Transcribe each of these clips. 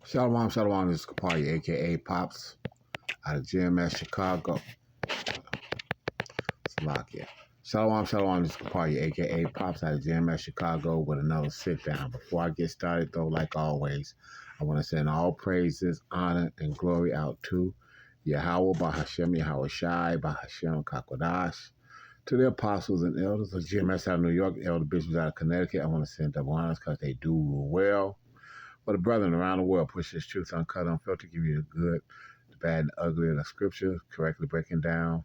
Shalom, shalom. This is Kapari, a.k.a. Pops, out of GMS Chicago. Slovakia. Shalom, shalom. This is Kapari, a.k.a. Pops, out of GMS Chicago with another sit-down. Before I get started, though, like always, I want to send all praises, honor, and glory out to Yahweh, Bahashem, Yahweh Shai, Bahashem, Kakodash, to the apostles and elders of GMS out of New York, elder bishops out of Connecticut. I want to send double honors because they do well. For the brethren around the world, push this truth uncut, unfiltered, give you the good, the bad, and the ugly of the scripture, correctly breaking down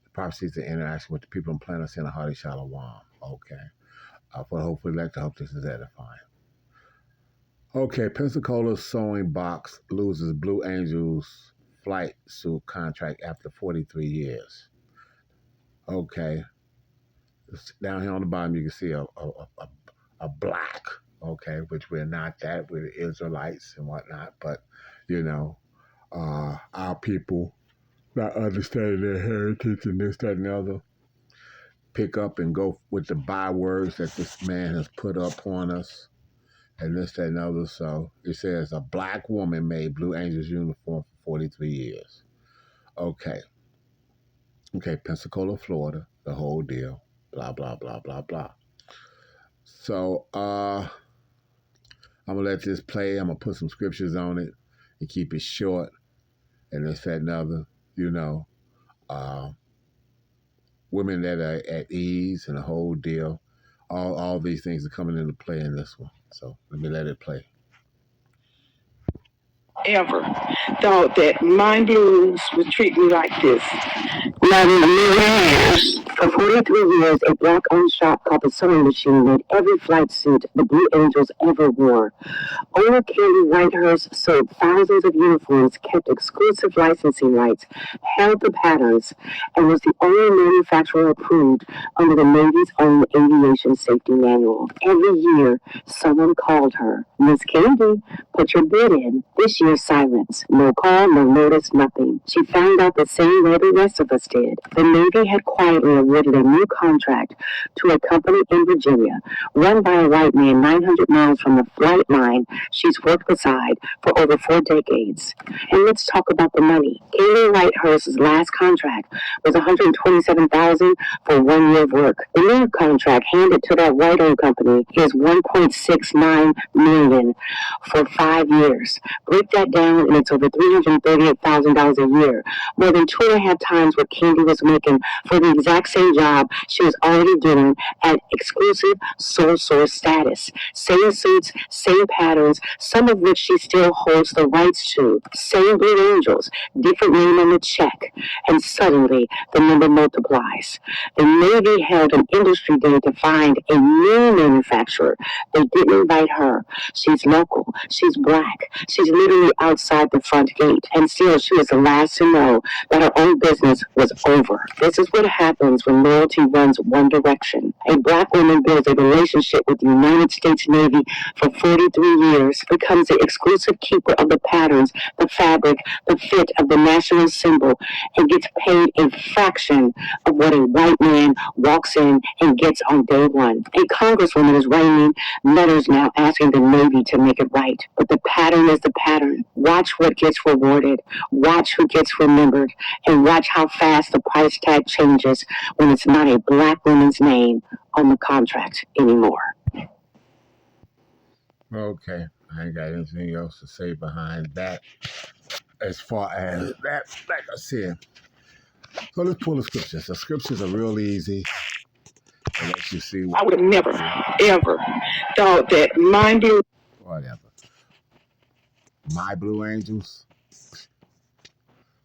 the prophecies and interaction with the people and planet in a hearty shalom. Okay. For hopefully elect, I hope this is edifying. Okay, Pensacola sewing box loses Blue Angels flight suit contract after 43 years. Okay. Down here on the bottom, you can see a black, okay, which we're not that, we're the Israelites and whatnot, but, you know, our people not understanding their heritage and this, that, and the other, pick up and go with the bywords that this man has put up on us and this, that, and the other. So it says a black woman made Blue Angels uniform for 43 years. Okay, Pensacola, Florida, the whole deal, blah, blah, blah, blah, blah. So, I'm going to let this play. I'm going to put some scriptures on it and keep it short. And this, that, and other, you know, women that are at ease and the whole deal. All these things are coming into play in this one. So let me let it play. Ever thought that my blues would treat me like this. Not in a million years. For 43 years, a black-owned shop called The Sewing Machine made every flight suit the Blue Angels ever wore. Owner Candy Whitehurst sold thousands of uniforms, kept exclusive licensing rights, held the patterns, and was the only manufacturer approved under the Navy's own Aviation Safety Manual. Every year, someone called her, "Miss Candy, put your bid in." This year, silence. No call, no notice, nothing. She found out the same way the rest of us did. The Navy had quietly awarded a new contract to a company in Virginia, run by a white man 900 miles from the flight line she's worked beside for over 4 decades. And let's talk about the money. Kaylee Whitehurst's last contract was $127,000 for 1 year of work. The new contract handed to that white-owned company is $1.69 million for 5 years. Break that down, and it's over $338,000 a year, more than 2.5 times what Candy was making for the exact same job she was already doing at exclusive sole source status. Same suits, same patterns, some of which she still holds the rights to. Same Blue Angels, different name on the check. And suddenly, the number multiplies. The Navy held an industry day to find a new manufacturer. They didn't invite her. She's local. She's black. She's literally outside the front gate. And still, she was the last to know that her own business was over. This is what happens when loyalty runs one direction. A black woman builds a relationship with the United States Navy for 43 years, becomes the exclusive keeper of the patterns, the fabric, the fit of the national symbol, and gets paid a fraction of what a white man walks in and gets on day one. A congresswoman is writing letters now asking the Navy to make it right. But the pattern is the pattern. Watch what gets rewarded. Watch who gets remembered. And watch how fast the price tag changes when it's not a black woman's name on the contract anymore. Okay, I ain't got anything else to say behind that as far as that, like I said. So let's pull the scriptures. The scriptures are real easy. It lets you see I would have never, ever thought that my blue... Whatever. My Blue Angels. See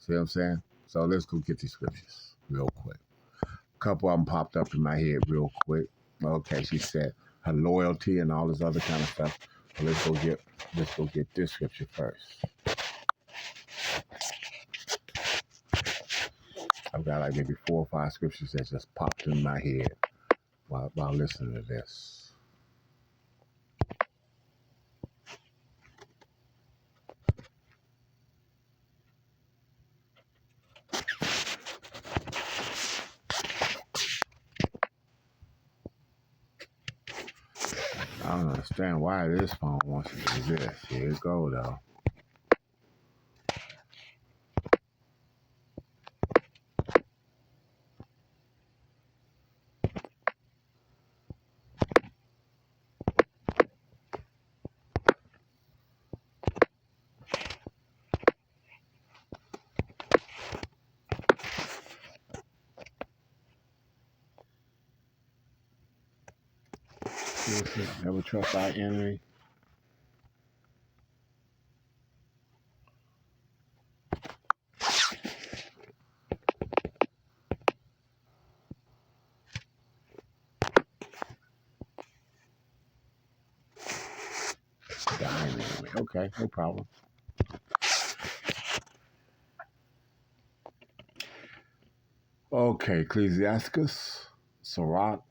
what I'm saying? So let's go get these scriptures real quick. A couple of them popped up in my head real quick. Okay, she said her loyalty and all this other kind of stuff. So let's go get this scripture first. I've got like maybe 4 or 5 scriptures that just popped in my head while listening to this. I don't know. understand why this phone wants to do this. Here it go, though. Never trust our enemy. Dying enemy. Okay, no problem. Okay, Ecclesiasticus, Sirach,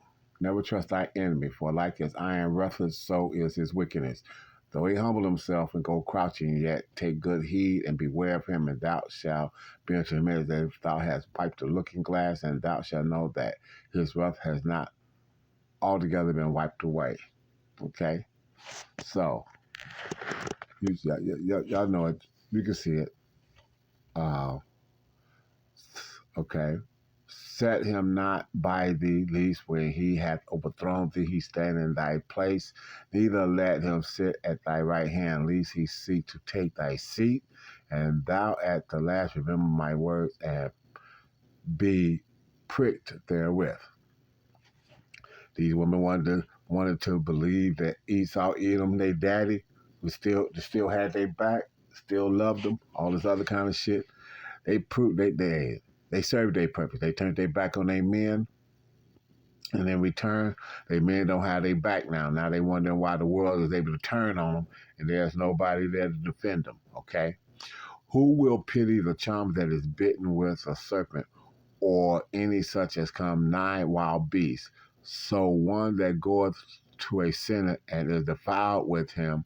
never trust thy enemy, for like as iron rougheth, so is his wickedness. Though he humble himself and go crouching, yet take good heed and beware of him, and thou shalt be unto him as if thou hast wiped the looking glass, and thou shalt know that his wrath has not altogether been wiped away. Okay? So, y'all know it. You can see it. Okay? Set him not by thee, least when he hath overthrown thee, he stand in thy place. Neither let him sit at thy right hand, lest he seek to take thy seat. And thou at the last remember my words and be pricked therewith. These women wanted to believe that Esau, Edom, their daddy, was still had their back, still loved them, all this other kind of shit. They proved they served their purpose. They turned their back on their men, and in return, their men don't have their back now. Now they wondering why the world is able to turn on them, and there's nobody there to defend them. Okay, who will pity the charm that is bitten with a serpent, or any such as come nigh wild beasts? So one that goeth to a sinner and is defiled with him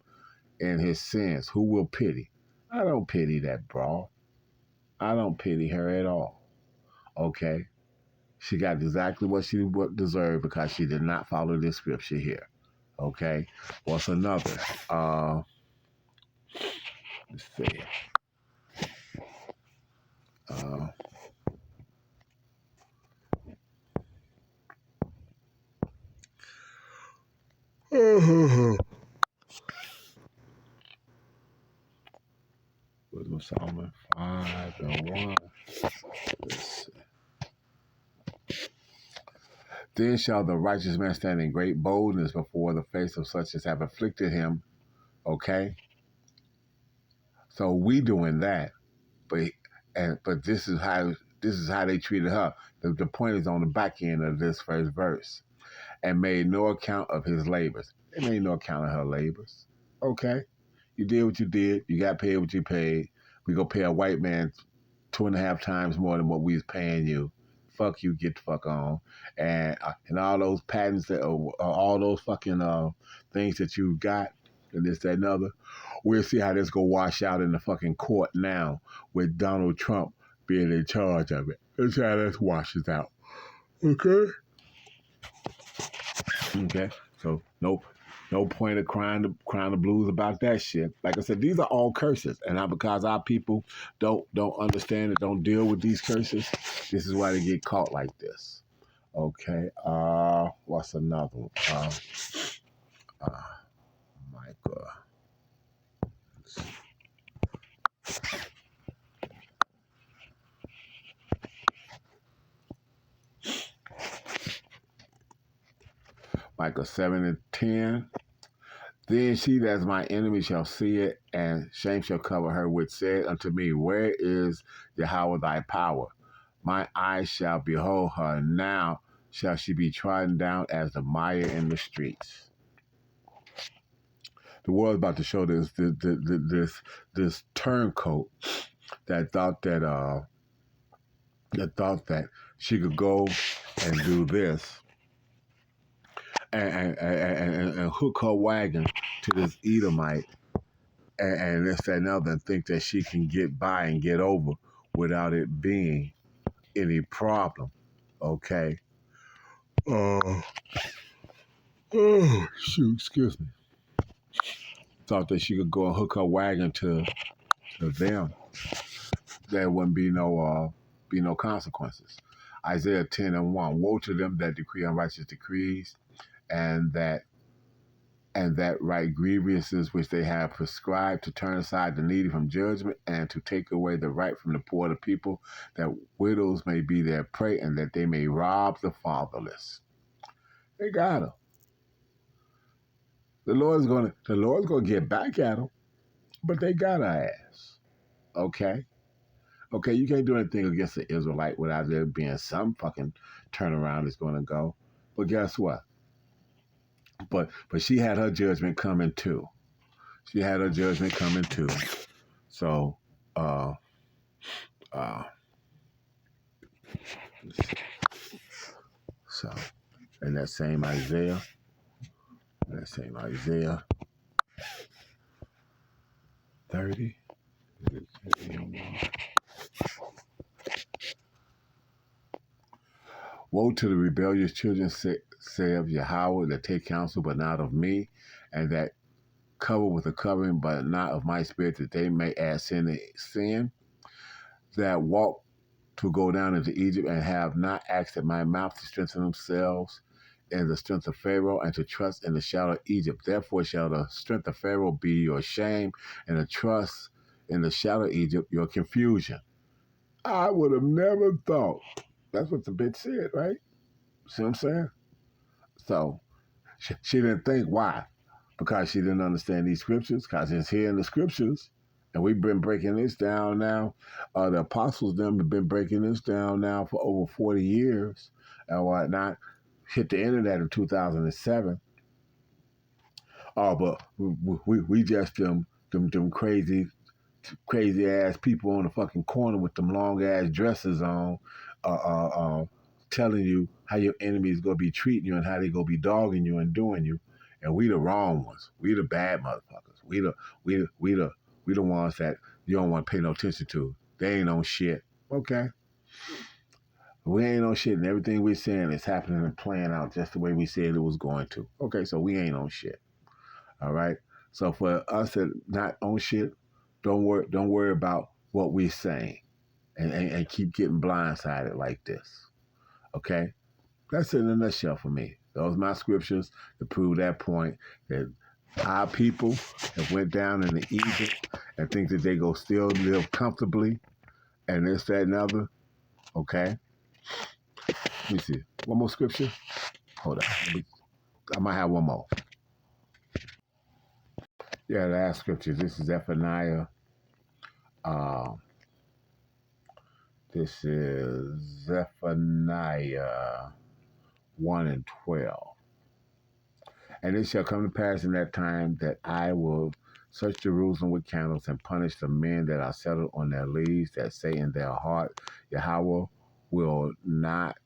in his sins, who will pity? I don't pity that broad. I don't pity her at all. Okay? She got exactly what she deserved because she did not follow this scripture here. Okay? What's another? Let's see. Wisdom Solomon 5:1. Let's see. Then shall the righteous man stand in great boldness before the face of such as have afflicted him. Okay? So we doing that, but this is how they treated her. The point is on the back end of this first verse. And made no account of his labors. They made no account of her labors. Okay? You did what you did. You got paid what you paid. We go pay a white man 2.5 times more than what we was paying you. Fuck you, get the fuck on. And all those patents that all those fucking things that you got and this, that, and other. We'll see how this go wash out in the fucking court now with Donald Trump being in charge of it. Let's see how this washes out. Okay? Okay, so no point of crying the blues about that shit. Like I said, these are all curses, and because our people don't understand it, don't deal with these curses, this is why they get caught like this. Okay, what's another one? Micah. Micah 7:10. Then she that is my enemy shall see it, and shame shall cover her, which said unto me, where is Yahweh thy power? My eyes shall behold her. Now shall she be trodden down as the mire in the streets. The world is about to show this turncoat that thought that she could go and do this and hook her wagon to this Edomite and this, that, and other, and think that she can get by and get over without it being any problem. Okay. Oh, shoot, excuse me. thought that she could go and hook her wagon to them, there wouldn't be no consequences. Isaiah 10:1. Woe to them that decree unrighteous decrees, and that write grievances which they have prescribed, to turn aside the needy from judgment, and to take away the right from the poor of the people, that widows may be their prey, and that they may rob the fatherless. They got them. The Lord's gonna get back at them, but they got our ass. Okay? Okay, you can't do anything against the Israelite without there being some fucking turnaround that's gonna go. But guess what? But she had her judgment coming too. She had her judgment coming too. So uh uh so in that same Isaiah 30. Woe to the rebellious children, say of Yahweh, that take counsel, but not of me, and that cover with a covering, but not of my spirit, that they may add sin to sin, that walk to go down into Egypt, and have not asked at my mouth, to strengthen themselves in the strength of Pharaoh, and to trust in the shadow of Egypt. Therefore shall the strength of Pharaoh be your shame, and the trust in the shadow of Egypt your confusion. I would have never thought. That's what the bitch said, right? See what I'm saying? So she didn't think. Why? Because she didn't understand these scriptures, because it's here in the scriptures. And we've been breaking this down now. The apostles them have been breaking this down now for over 40 years and whatnot. Hit the internet in 2007. Oh, but we just them crazy ass people on the fucking corner with them long ass dresses on, telling you how your enemy is gonna be treating you and how they gonna be dogging you and doing you, and we the wrong ones. We the bad motherfuckers. We the ones that you don't want to pay no attention to. They ain't on shit. Okay. We ain't on shit, and everything we're saying is happening and playing out just the way we said it was going to. Okay, so we ain't on shit. All right. So for us that not on shit, don't worry about what we're saying, and keep getting blindsided like this. Okay, that's it in a nutshell for me. Those are my scriptures to prove that point, that our people have went down into Egypt and think that they go still live comfortably, and this, that, and other. Okay. Let me see. One more scripture. Hold on. I might have one more. Yeah, last scripture. This is Zephaniah. This is Zephaniah 1 and 12. And it shall come to pass in that time that I will search Jerusalem with candles, and punish the men that are settled on their leaves, that say in their heart, Yahweh will not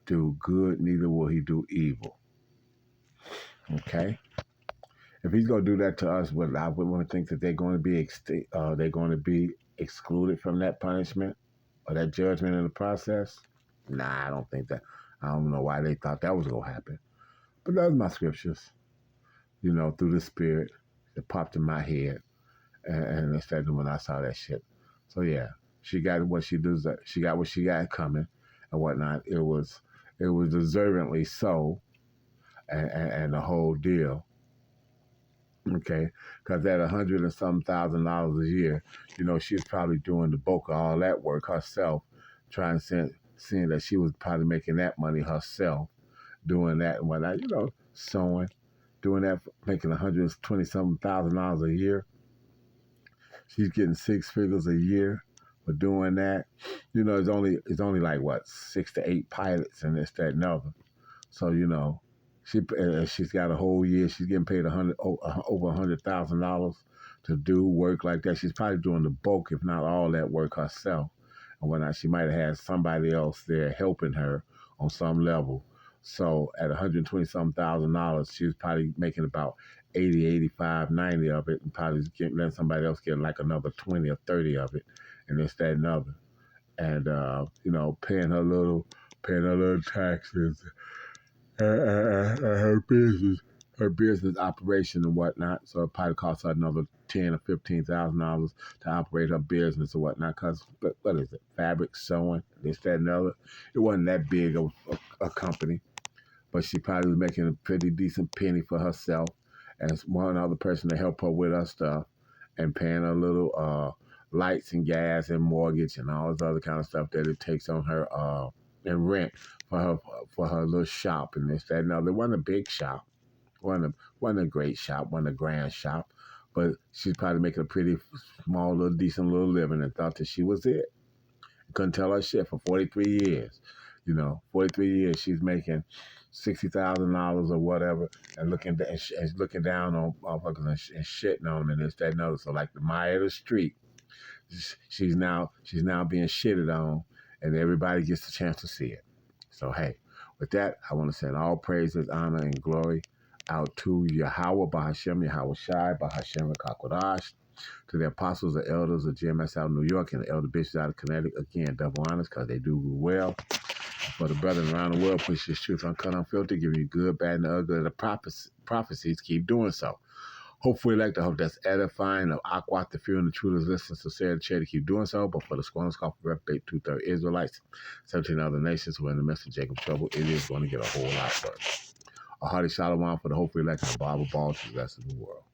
do good, neither will he do evil. Okay? If he's going to do that to us, well, I would want to think that they're going to be excluded from that punishment or that judgment in the process. Nah, I don't think that. I don't know why they thought that was going to happen. But those are my scriptures, through the Spirit that popped in my head. And instead when I saw that shit. So yeah, she got what she does. She got what she got coming and whatnot. It was deservingly so, and the whole deal. Okay, because at $100 and some $1,000 a year, she was probably doing the bulk of all that work herself, seeing that she was probably making that money herself, doing that and whatnot. Sewing, doing that, making $120-something thousand a year. She's getting 6 figures a year for doing that. It's only like what, 6 to 8 pilots and this, that, and other. So she's got a whole year. She's getting paid over $100,000 to do work like that. She's probably doing the bulk, if not all that work herself. And whatnot, she might have had somebody else there helping her on some level. So at $120-something thousand, she was probably making about 80, 85, 90 of it, and probably letting somebody else get like another 20 or 30 of it, and this, that, and other. And paying her little taxes, her business, her business operation and whatnot. So it probably cost her another $10,000 or $15,000 to operate her business or whatnot. Cause what is it? Fabric, sewing, this, that, and the other. It wasn't that big of a company, but she probably was making a pretty decent penny for herself and one other person to help her with her stuff and paying her little lights and gas and mortgage and all this other kind of stuff that it takes on her and rent for her little shop and this, that, and the other. It wasn't a big shop. Wasn't a great shop, wasn't a grand shop, but she's probably making a pretty small little decent little living and thought that she was it. Couldn't tell her shit for 43 years. 43 years she's making $60,000 or whatever, and looking down on motherfuckers and shitting on them and this, that, and other. So like the Maya of the street, she's now being shitted on, and everybody gets the chance to see it. So hey, with that, I want to send all praises, honor, and glory out to Yahweh Bahashem, Yahweh Shai, Bahashem Kakodash, to the apostles and elders of GMS out of New York and the elder bishops out of Connecticut. Again, double honors because they do well. For the brethren around the world, push this truth uncut, unfiltered, giving you good, bad, and the ugly. The prophecies keep doing so. Hopefully, like to hope that's edifying of Aquat, the fear and the truth is listening, sincerity, charity, keep doing so. But for the scorners, call for reprobate 2/3 Israelites, 17 other nations who are in the midst of Jacob's trouble, it is going to get a whole lot worse. A hearty shalom for the hopefully elect and Bible ball to the rest of the world.